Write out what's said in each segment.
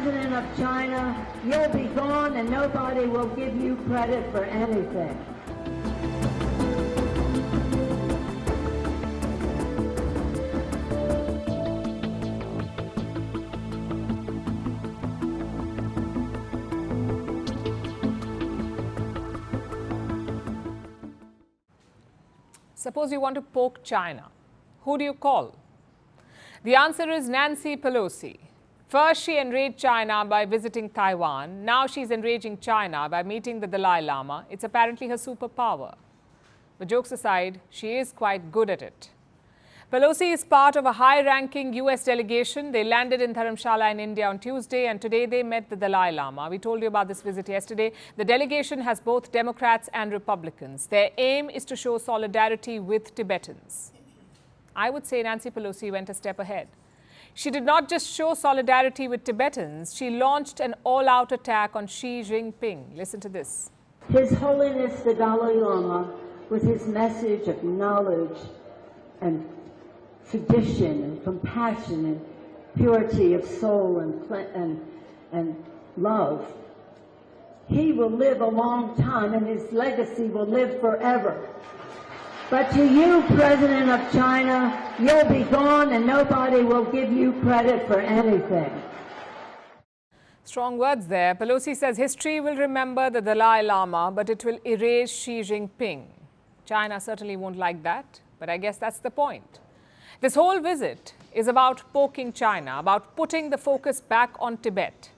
President of China, you'll be gone and nobody will give you credit for anything. Suppose you want to poke China. Who do you call? The answer is Nancy Pelosi. First, she enraged China by visiting Taiwan. Now she's enraging China by meeting the Dalai Lama. It's apparently her superpower. But jokes aside, she is quite good at it. Pelosi is part of a high-ranking US delegation. They landed in Dharamsala in India on Tuesday, and today they met the Dalai Lama. We told you about this visit yesterday. The delegation has both Democrats and Republicans. Their aim is to show solidarity with Tibetans. I would say Nancy Pelosi went a step ahead. She did not just show solidarity with Tibetans, she launched an all-out attack on Xi Jinping. Listen to this. His Holiness the Dalai Lama, with his message of knowledge and tradition and compassion and purity of soul and love, he will live a long time and his legacy will live forever. But to you, President of China, you'll be gone and nobody will give you credit for anything. Strong words there. Pelosi says history will remember the Dalai Lama, but it will erase Xi Jinping. China certainly won't like that, but I guess that's the point. This whole visit is about poking China, about putting the focus back on Tibet.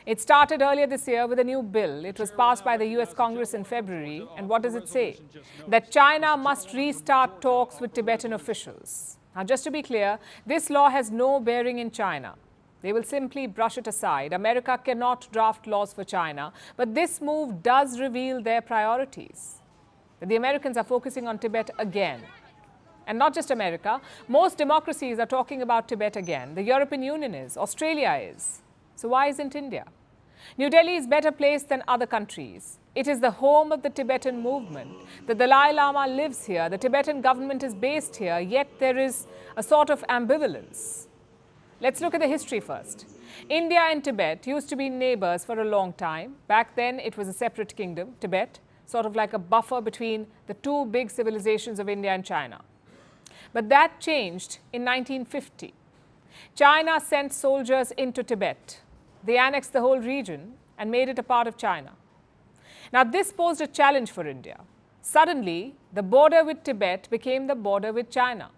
It started earlier this year with a new bill. It was passed by the US Congress in February. And what does it say? That China must restart talks with Tibetan officials. Now, just to be clear, this law has no bearing in China. They will simply brush it aside. America cannot draft laws for China. But this move does reveal their priorities. That the Americans are focusing on Tibet again. And not just America. Most democracies are talking about Tibet again. The European Union is. Australia is. So why isn't India? New Delhi is better placed than other countries. It is the home of the Tibetan movement. The Dalai Lama lives here. The Tibetan government is based here. Yet there is a sort of ambivalence. Let's look at the history first. India and Tibet used to be neighbors for a long time. Back then, it was a separate kingdom, Tibet, sort of like a buffer between the two big civilizations of India and China. But that changed in 1950. China sent soldiers into Tibet. They annexed the whole region and made it a part of China. Now, this posed a challenge for India. Suddenly, the border with Tibet became the border with China.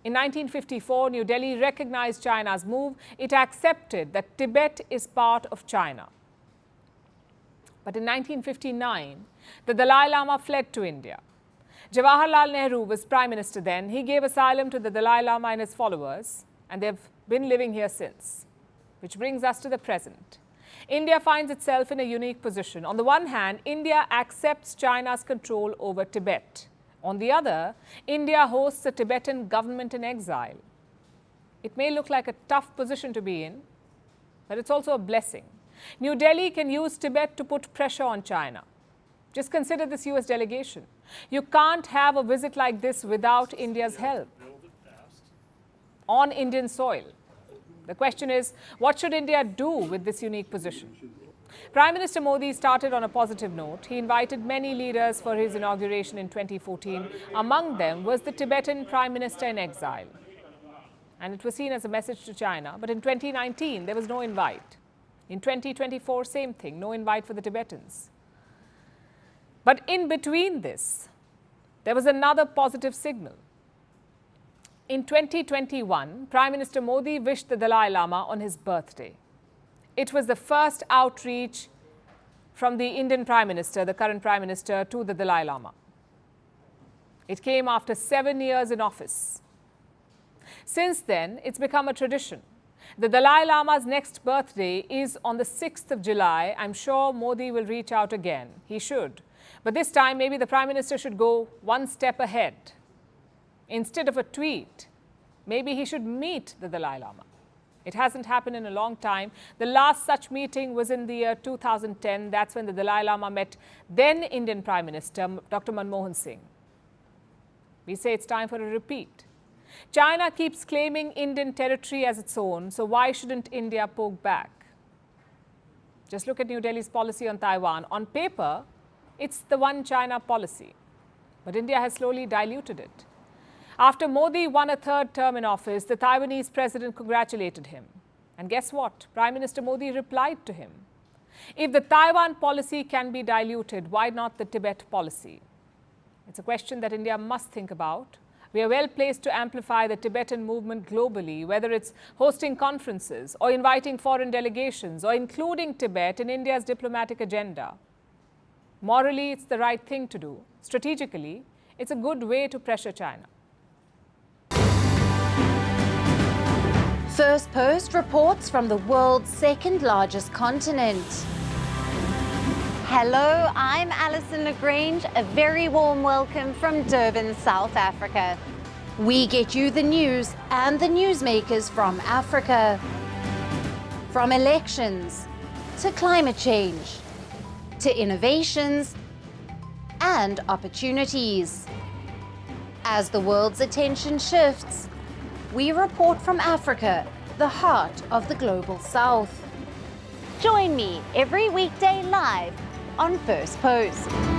In 1954, New Delhi recognized China's move. It accepted that Tibet is part of China. But in 1959, the Dalai Lama fled to India. Jawaharlal Nehru was Prime Minister then. He gave asylum to the Dalai Lama and his followers, and they've been living here since. Which brings us to the present. India finds itself in a unique position. On the one hand, India accepts China's control over Tibet. On the other, India hosts a Tibetan government in exile. It may look like a tough position to be in, but it's also a blessing. New Delhi can use Tibet to put pressure on China. Just consider this US delegation. You can't have a visit like this without India's help on Indian soil. The question is, what should India do with this unique position? Prime Minister Modi started on a positive note. He invited many leaders for his inauguration in 2014. Among them was the Tibetan Prime Minister in exile. And it was seen as a message to China. But in 2019, there was no invite. In 2024, same thing, no invite for the Tibetans. But in between this, there was another positive signal. In 2021, Prime Minister Modi wished the Dalai Lama on his birthday. It was the first outreach from the Indian Prime Minister, the current Prime Minister, to the Dalai Lama. It came after 7 years in office. Since then, it's become a tradition. The Dalai Lama's next birthday is on the 6th of July. I'm sure Modi will reach out again. He should. But this time, maybe the Prime Minister should go one step ahead. Instead of a tweet, maybe he should meet the Dalai Lama. It hasn't happened in a long time. The last such meeting was in the year 2010. That's when the Dalai Lama met then Indian Prime Minister, Dr. Manmohan Singh. We say it's time for a repeat. China keeps claiming Indian territory as its own, so why shouldn't India poke back? Just look at New Delhi's policy on Taiwan. On paper, it's the one China policy. But India has slowly diluted it. After Modi won a third term in office, the Taiwanese president congratulated him. And guess what? Prime Minister Modi replied to him. If the Taiwan policy can be diluted, why not the Tibet policy? It's a question that India must think about. We are well placed to amplify the Tibetan movement globally, whether it's hosting conferences or inviting foreign delegations or including Tibet in India's diplomatic agenda. Morally, it's the right thing to do. Strategically, it's a good way to pressure China. Firstpost reports from the world's second largest continent. Hello, I'm Alison Lagrange. A very warm welcome from Durban, South Africa. We get you the news and the newsmakers from Africa. From elections to climate change to innovations and opportunities. As the world's attention shifts, we report from Africa, the heart of the global South. Join me every weekday live on Firstpost.